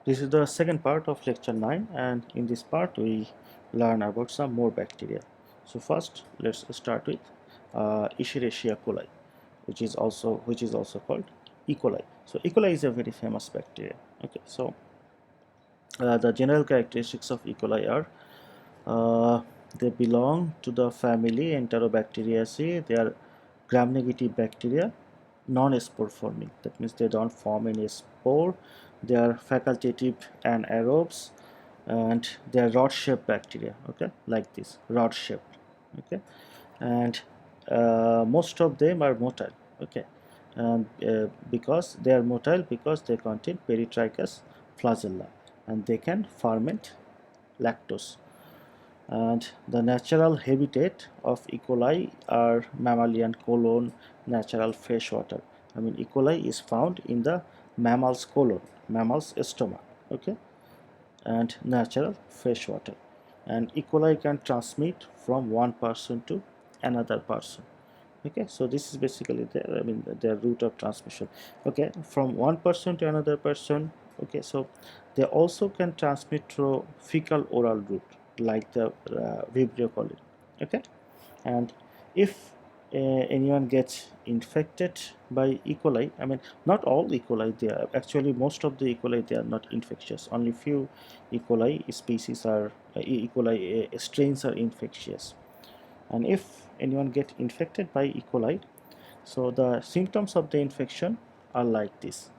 This is the second part of lecture 9, and in this part we learn about some more bacteria. So first let's start with Escherichia coli, which is also called E. coli. So E. coli is a very famous bacteria. Okay, so the general characteristics of E. coli are uh, they belong to the family Enterobacteriaceae. They are gram-negative bacteria, non-spore forming. That means they don't form any spore. They are facultative anaerobes, and they are rod-shaped bacteria. Okay, like this, rod-shaped. Okay, and most of them are motile. Okay, and because they are motile, because they contain peritrichous flagella, and they can ferment lactose. And the natural habitat of E. coli are mammalian colon, natural freshwater. I mean, E. coli is found in the mammal's colon, mammal's stomach, okay, and natural freshwater. And E. coli can transmit from one person to another person. Okay, so this is basically their route of transmission. Okay, from one person to another person. Okay, so they also can transmit through fecal oral route, like the Vibrio coli. Okay, and if anyone gets infected by E. coli, I mean, not all E. coli, they are actually, most of the E. coli, they are not infectious. Only few E. coli species are E. coli strains are infectious. And if anyone get infected by E. coli, so the symptoms of the infection are like this.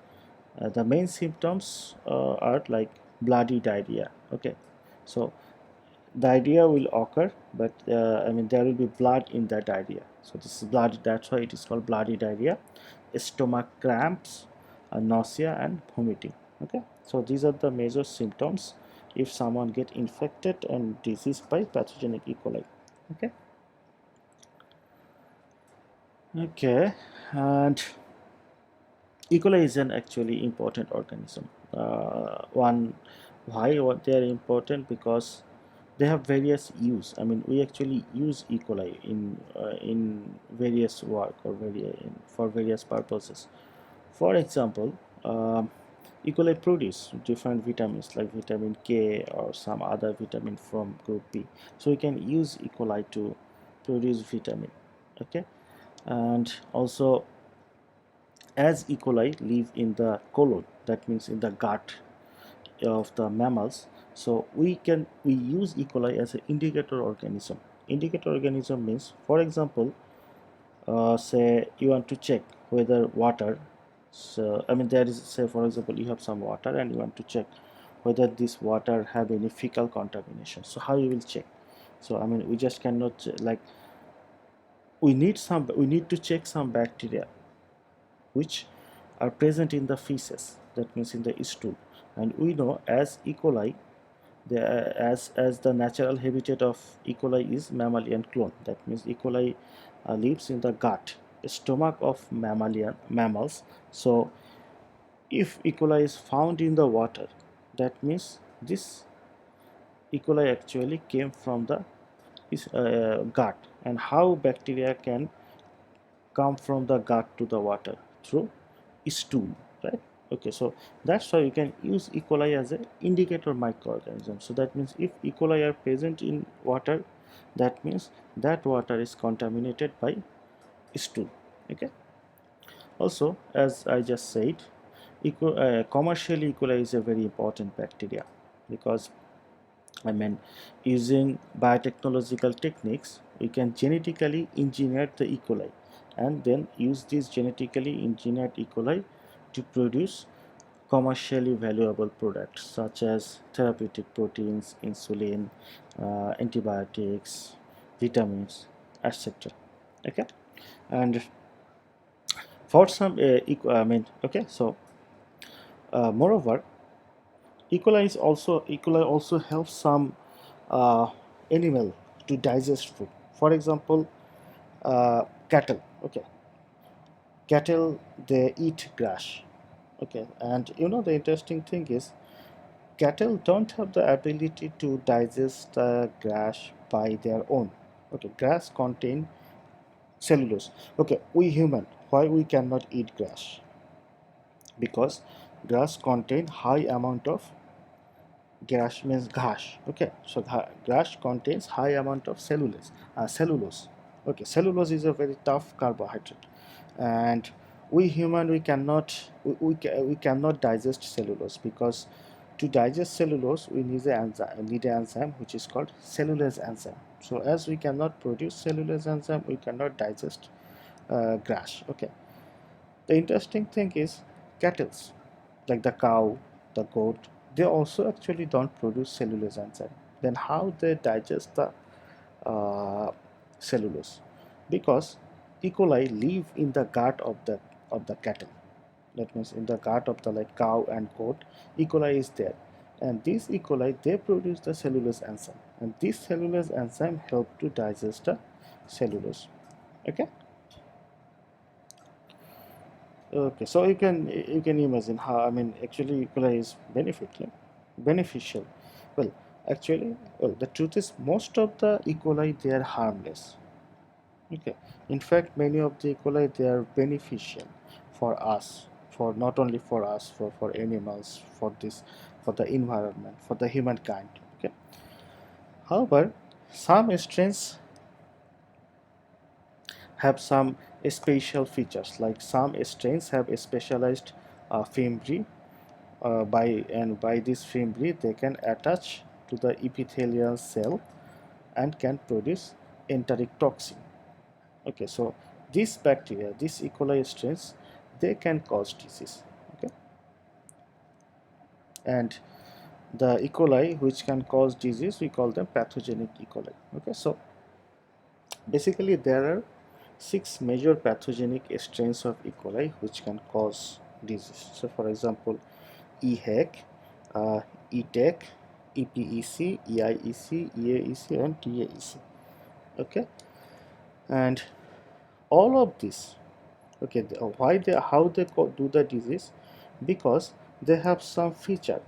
The main symptoms are like bloody diarrhea. Okay, so diarrhea will occur, but I mean, there will be blood in the diarrhea. So this is blood. That's why it is called bloody diarrhea. Stomach cramps, nausea, and vomiting. Okay, so these are the major symptoms if someone get infected and diseased by pathogenic E. coli. Okay. Okay, and E. coli is an actually important organism. Why they are important? Because they have various use. I mean, we actually use E. coli in various work or for various purposes. For example, E. coli produce different vitamins like vitamin K or some other vitamin from group B. So we can use E. coli to produce vitamin. Okay, and also, as E. coli live in the colon, that means in the gut of the mammals, so we use E. coli as an indicator organism. Indicator organism means, for example, say you want to check whether water, so I mean, there is, say for example, you have some water and you want to check whether this water have any fecal contamination. So how you will check? So I mean, we just cannot like, we need to check some bacteria which are present in the feces, that means in the stool. And we know, as E. coli, as the natural habitat of E. coli is mammalian clone. That means E. coli lives in the gut, stomach of mammals. So if E. coli is found in the water, that means this E. coli actually came from the gut. And how bacteria can come from the gut to the water? Through stool, right? Okay, so that's why you can use E. coli as an indicator microorganism. So that means if E. coli are present in water, that means that water is contaminated by stool. Okay, also, as I just said, commercially, E. coli is a very important bacteria, because I mean, using biotechnological techniques, we can genetically engineer the E. coli, and then use this genetically engineered E. coli to produce commercially valuable products such as therapeutic proteins, insulin, antibiotics, vitamins, etc. Okay, and for some, I mean, okay, so moreover, E. coli also helps some uh, animal to digest food. For example, cattle. Okay, cattle, they eat grass. Okay, and you know, the interesting thing is, cattle don't have the ability to digest grass by their own. Okay, grass contain cellulose. Okay, we human, why we cannot eat grass? Because grass contain high amount of grass means ghash. Okay, so grass contains high amount of cellulose. Okay, cellulose is a very tough carbohydrate, and we human we cannot digest cellulose, because to digest cellulose we need an enzyme which is called cellulase enzyme. So as we cannot produce cellulase enzyme, we cannot digest grass. Okay, the interesting thing is cattles like the cow, the goat, they also actually don't produce cellulose enzyme. Then how they digest the uh, cellulose? Because E. coli live in the gut of the cattle. That means in the gut of the like cow and goat, E. coli is there, and these E. coli they produce the cellulose enzyme, and this cellulose enzyme help to digest the cellulose. Okay. Okay, so you can imagine how, I mean, actually E. coli is beneficial. Well, actually, well, the truth is most of the E. coli they are harmless. Okay, in fact, many of the E. coli they are beneficial for us, for not only for us, for animals, for the environment, for the humankind. Okay, however, some strains have some special features. Like some strains have a specialized fimbri by this fimbri they can attach to the epithelial cell and can produce enteric toxin. Okay, so these bacteria, these E. coli strains, they can cause disease. Okay, and the E. coli which can cause disease we call them pathogenic E. coli. Okay, so basically there are 6 major pathogenic strains of E. coli which can cause disease. So for example, EHEC, ETEC, EPEC, EIEC, EAEC, and TAEC. Okay, and all of this, okay, why they how they do the disease? Because they have some feature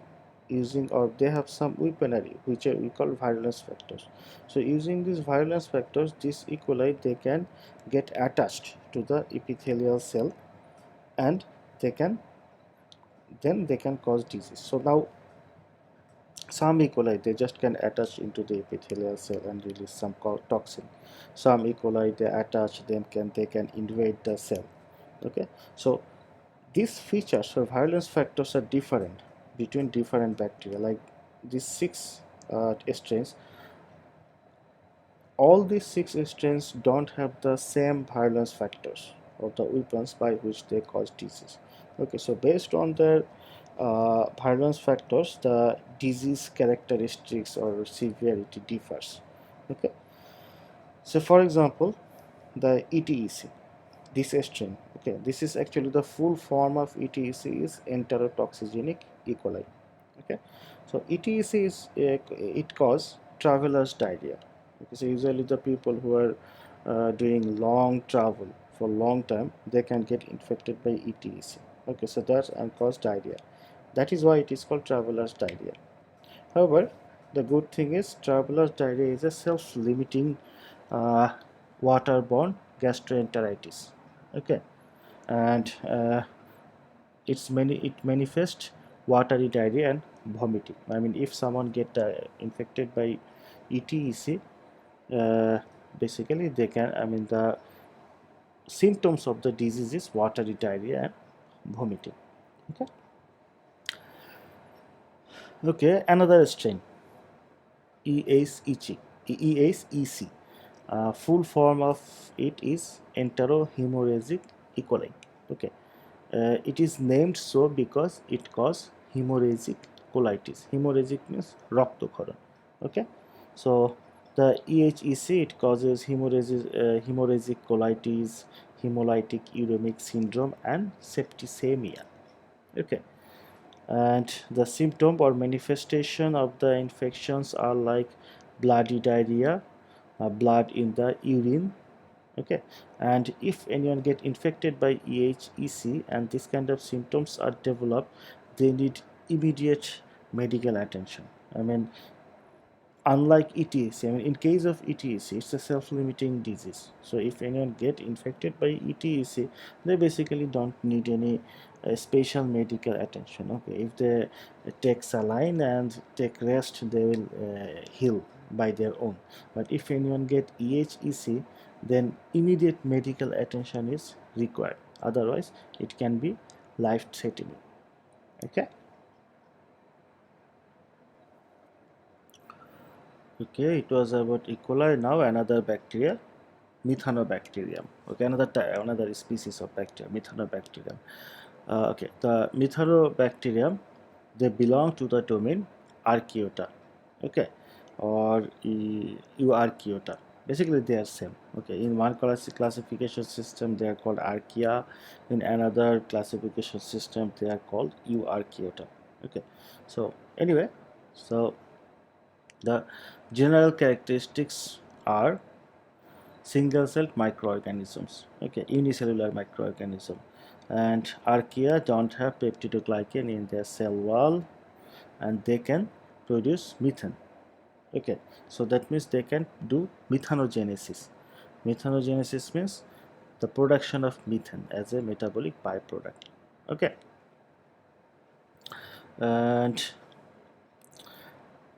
using, or they have some weaponry which we call virulence factors. So using these virulence factors, this E. coli they can get attached to the epithelial cell, and they can they can cause disease. So now some E. coli they just can attach into the epithelial cell and release some toxin. Some E. coli they attach, then they can invade the cell. Okay, so these features or virulence factors are different between different bacteria. Like these 6 strains, all these 6 strains don't have the same virulence factors or the weapons by which they cause disease. Okay, so based on their virulence factors, the disease characteristics or severity differs. Okay, so for example, the ETEC, this strain, okay, this is actually the full form of ETEC is enterotoxigenic E. coli. Okay, so ETEC is it cause travelers diarrhea. Okay, so usually the people who are doing long travel for long time, they can get infected by ETEC. Okay, so that's and cause diarrhea. That is why it is called travelers diarrhea. However, the good thing is travelers diarrhea is a self-limiting uh, waterborne gastroenteritis. Okay, and it manifests watery diarrhea and vomiting. I mean, if someone get infected by ETEC, uh, basically they can, I mean, the symptoms of the disease is watery diarrhea and vomiting. Okay, okay, another strain, EASEC. EASEC. Full form of it is enterohemorrhagic E. coli. Okay, it is named so because it causes hemorrhagic colitis. Hemorrhagic means রক্তক্ষরণ. Okay, so the EHEC it causes hemorrhagic colitis, hemolytic uremic syndrome, and septicemia. Okay, and the symptom or manifestation of the infections are like bloody diarrhea, blood in the urine. Okay, and if anyone get infected by EHEC and this kind of symptoms are developed, they need immediate medical attention. I mean, unlike ETEC, I mean, in case of ETEC, it's a self-limiting disease. So if anyone get infected by ETEC, they basically don't need any special medical attention. Okay, if they take saline and take rest, they will heal by their own. But if anyone get EHEC, then immediate medical attention is required. Otherwise, it can be life-threatening. Okay. Okay, it was about E. coli. Now another bacteria, Methanobacterium. Okay, another species of bacteria, Methanobacterium. Okay, the Methanobacterium, they belong to the domain Archaeota. Okay, or Euarchaeota. Basically, they are same. Okay, in one classification system, they are called Archaea. In another classification system, they are called Euarchaeota. Okay, so anyway, so the general characteristics are single-celled microorganisms, okay, unicellular microorganism, and archaea don't have peptidoglycan in their cell wall, and they can produce methane. Okay, so that means they can do methanogenesis. Methanogenesis means the production of methane as a metabolic byproduct. Okay, and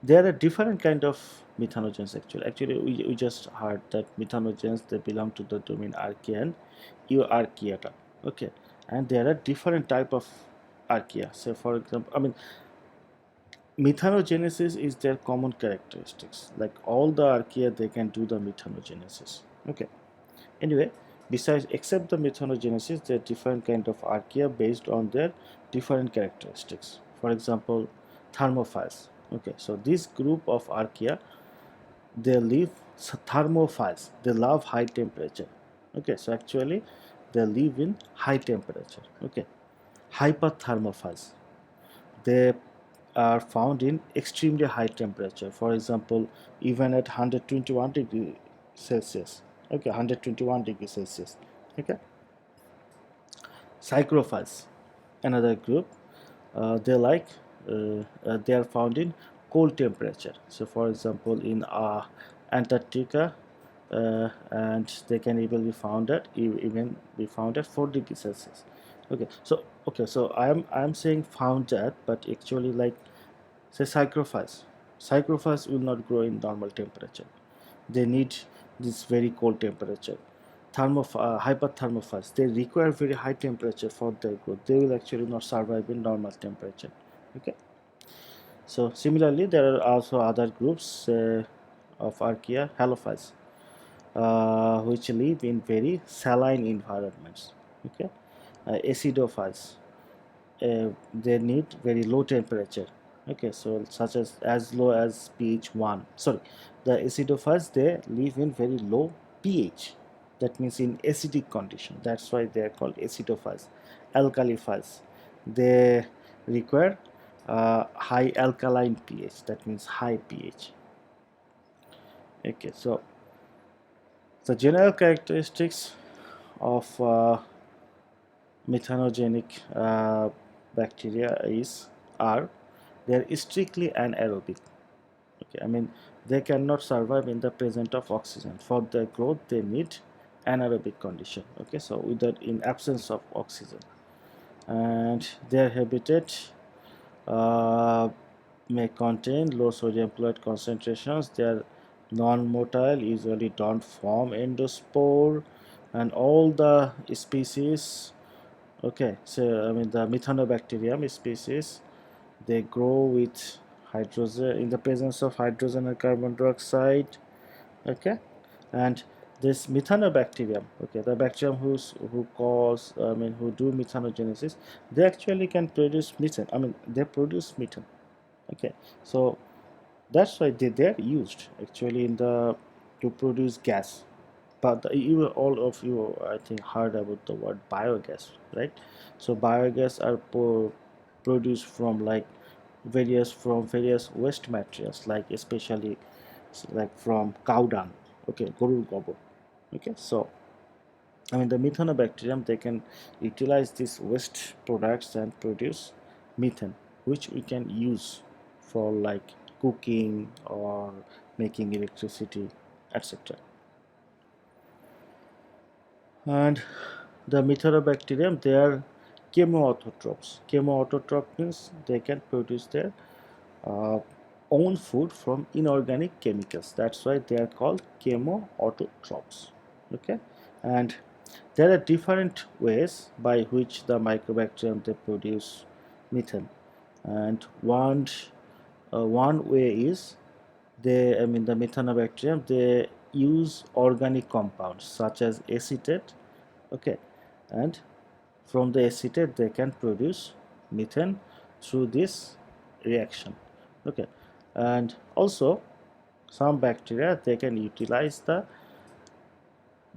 there are different kind of methanogens. Actually we just heard that methanogens, they belong to the domain archaea and euarchaeota. Okay, and there are different type of archaea. So for example, I mean, methanogenesis is their common characteristics. Like all the archaea, they can do the methanogenesis. Okay, anyway, besides except the methanogenesis, there are different kind of archaea based on their different characteristics. For example, thermophiles. Okay, so this group of archaea, they live thermophiles. They love high temperature. Okay, so actually they live in high temperature. Okay, hyperthermophiles, they are found in extremely high temperature. For example, even at 121 degree Celsius. Okay, 121 degree Celsius. Okay, psychrophiles, another group, they like they are found in cold temperature. So for example, in Antarctica, and they can even be found at 4 degrees Celsius. Okay, so I am saying found at, but actually, like, say psychrophiles will not grow in normal temperature. They need this very cold temperature. Hyperthermophiles, they require very high temperature for their growth. They will actually not survive in normal temperature. Okay, so similarly there are also other groups of archaea, halophiles, which live in very saline environments. Okay, acidophiles, they need very low temperature. Okay, so such as low as pH 1. Sorry, the acidophiles, they live in very low pH. That means in acidic condition. That's why they are called acidophiles. Alkaliphiles, they require high alkaline pH. That means high pH. Okay, so the general characteristics of methanogenic bacteria are they are strictly anaerobic. Okay, I mean, they cannot survive in the presence of oxygen. For their growth, they need anaerobic condition. Okay, so without in absence of oxygen, and their habitat uh, may contain low sodium chloride concentrations. They are non-motile, usually don't form endospore, and all the species. Okay, so I mean the Methanobacterium species, they grow with hydrogen in the presence of hydrogen and carbon dioxide. Okay, and this Methanobacterium, okay, the bacterium who do methanogenesis, they actually can produce methane. I mean, they produce methane. Okay, so that's why they're used actually in the to produce gas. But you all of you, I think, heard about the word biogas, right? So biogas are produced from like various waste materials, like especially like from cow dung. Okay, gorul gobo. Okay, so I mean the methanobacterium, they can utilize these waste products and produce methane, which we can use for like cooking or making electricity, etc. And the methanobacterium, they are chemoautotropes. Chemoautotrope means they can produce their uh, own food from inorganic chemicals. That's why they are called chemoautotropes. Okay, and there are different ways by which the mycobacterium they produce methane, and one way is the methanobacterium they use organic compounds such as acetate. Okay, and from the acetate they can produce methane through this reaction. Okay, and also some bacteria they can utilize the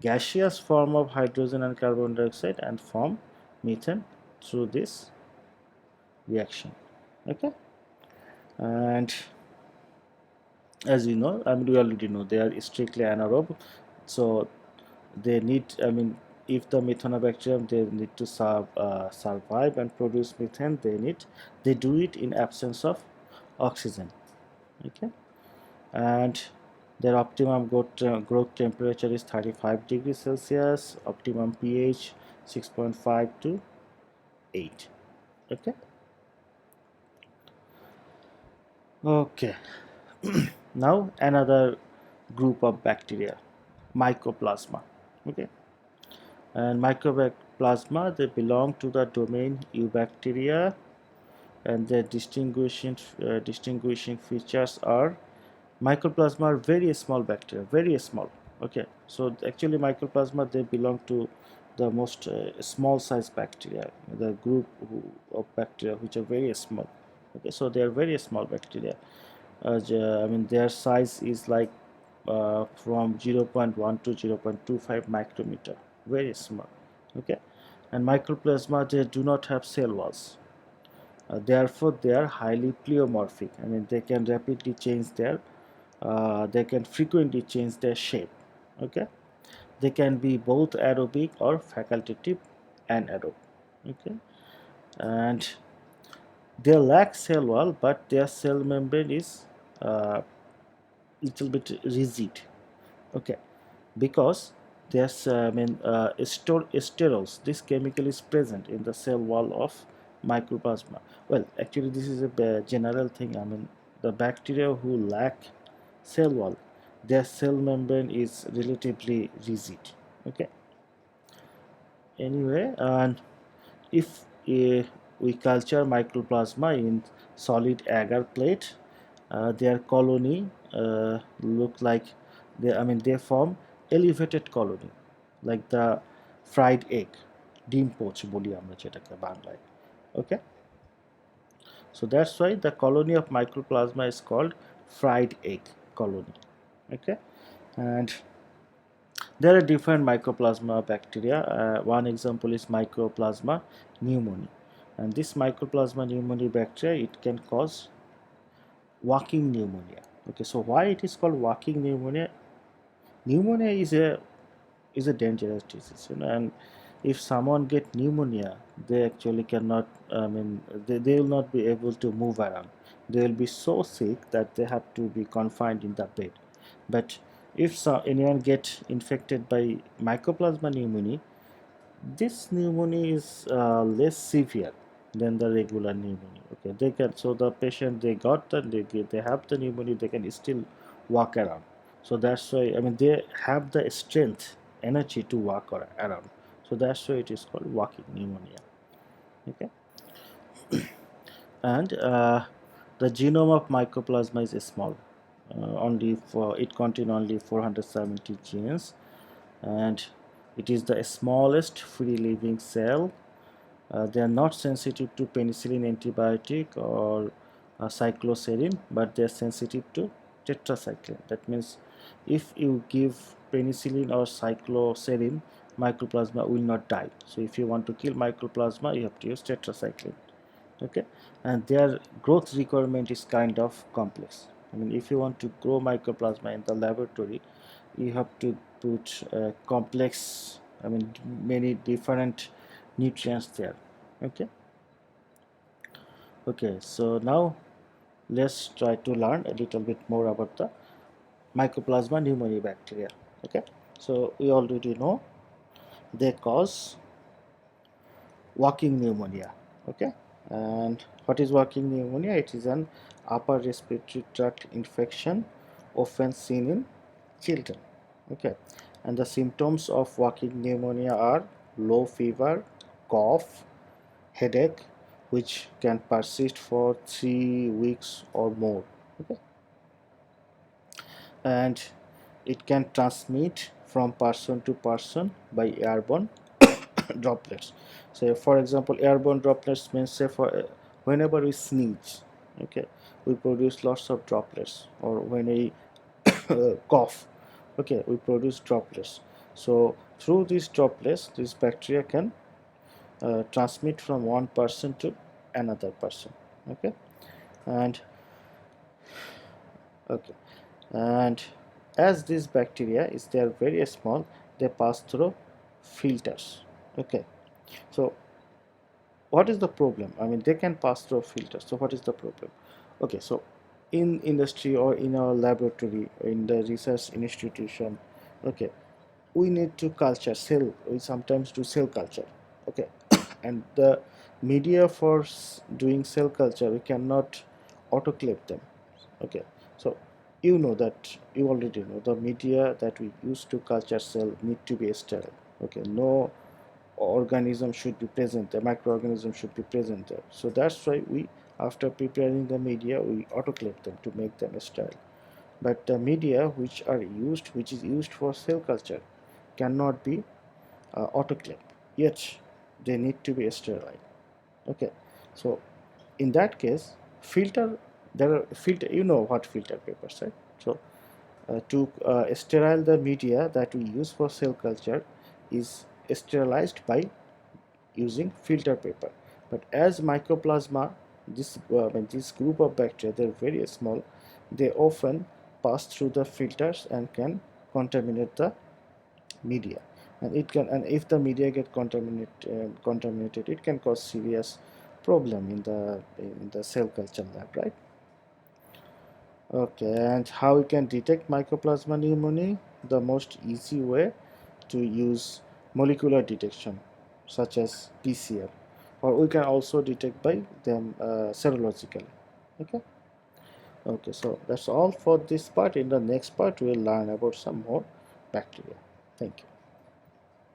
gaseous form of hydrogen and carbon dioxide and form methane through this reaction. Okay, and as you know, we already know they are strictly anaerobe, so they need, if the methanobacterium they need to survive and produce methane, they do it in absence of oxygen. Okay, and their optimum growth temperature is 35 degrees Celsius, optimum pH 6.5 to 8. Okay, okay. Now another group of bacteria, mycoplasma. Okay, and mycoplasma they belong to the domain Eubacteria, and their distinguishing features are mycoplasma are very small bacteria, very small. Okay, so actually mycoplasma they belong to the most small size bacteria, the group of bacteria which are very small. Okay, so they are very small bacteria. Their size is like from 0.1 to 0.25 micrometer, very small. Okay, and mycoplasma they do not have cell walls. Therefore, they are highly pleomorphic. They can rapidly change they can frequently change their shape. Okay, they can be both aerobic or facultative anaerobe. Okay, and they lack cell wall, but their cell membrane is little bit rigid. Okay, because there's sterols. This chemical is present in the cell wall of mycoplasma. Well, actually, this is a general thing. The bacteria who lack cell wall, their cell membrane is relatively rigid. Okay. Anyway, and if we culture mycoplasma in solid agar plate, their colony look like they form elevated colony like the fried egg, ডিম poach বলি আমরা যেটাকে বাংলায়. Okay, so that's why the colony of mycoplasma is called fried egg colony. Okay, and there are different mycoplasma bacteria. One example is mycoplasma pneumoniae, and this mycoplasma pneumoniae bacteria it can cause walking pneumonia. Okay, so why it is called walking pneumonia? Pneumonia is a dangerous disease, and if someone get pneumonia, they actually cannot. They will not be able to move around. They will be so sick that they have to be confined in the bed. But if anyone get infected by mycoplasma pneumonia, this pneumonia is less severe than the regular pneumonia. Okay, they can, so the patient they got the they have the pneumonia, they can still walk around. So that's why they have the strength, energy to walk around. So that's why it is called walking pneumonia. Okay, and the genome of mycoplasma is small. Only for it contain only 470 genes, and it is the smallest free living cell. They are not sensitive to penicillin antibiotic or cycloserine, but they are sensitive to tetracycline. That means if you give penicillin or cycloserine, mycoplasma will not die. So if you want to kill mycoplasma, you have to use tetracycline. Okay, and their growth requirement is kind of complex. If you want to grow mycoplasma in the laboratory, you have to put complex, many different nutrients there. Okay, okay, so now let's try to learn a little bit more about the mycoplasma pneumoniae bacteria. Okay, so we already know they cause walking pneumonia. Okay, and what is walking pneumonia? It is an upper respiratory tract infection often seen in children. Okay, and the symptoms of walking pneumonia are low fever, cough, headache, which can persist for 3 weeks or more. Okay, and it can transmit from person to person by airborne droplets. So for example, airborne droplets means, say, for whenever we sneeze, okay, we produce lots of droplets, or when we cough, okay, we produce droplets. So through these droplets, this bacteria can transmit from one person to another person. Okay, and okay, and as these bacteria is, they are very small, they pass through filters. Okay, so what is the problem? I mean, they can pass through filters, so what is the problem? Okay, so in industry or in our laboratory, in the research institution, okay, we need to culture cell, we sometimes do cell culture. Okay, and the media for doing cell culture, we cannot autoclave them. Okay, so you know that, you already know, the media that we use to culture cell need to be sterile. Okay, no organism should be present, the microorganism should be present there. So that's why we, after preparing the media, we autoclave them to make them sterile. But the media which is used for cell culture cannot be autoclaved, yet they need to be sterile. Okay, so in that case, filter, there are filter, you know what filter papers, right? So to sterile the media that we use for cell culture is sterilized by using filter paper. But as mycoplasma, this group of bacteria, they're very small, they often pass through the filters and can contaminate the media, and it can, and if the media get contaminated, it can cause serious problem in the cell culture lab, right? Okay, and how we can detect mycoplasma pneumoniae? The most easy way to use molecular detection, such as PCR, or we can also detect by them serologically. Okay. Okay, so that's all for this part. In the next part, we'll learn about some more bacteria. Thank you.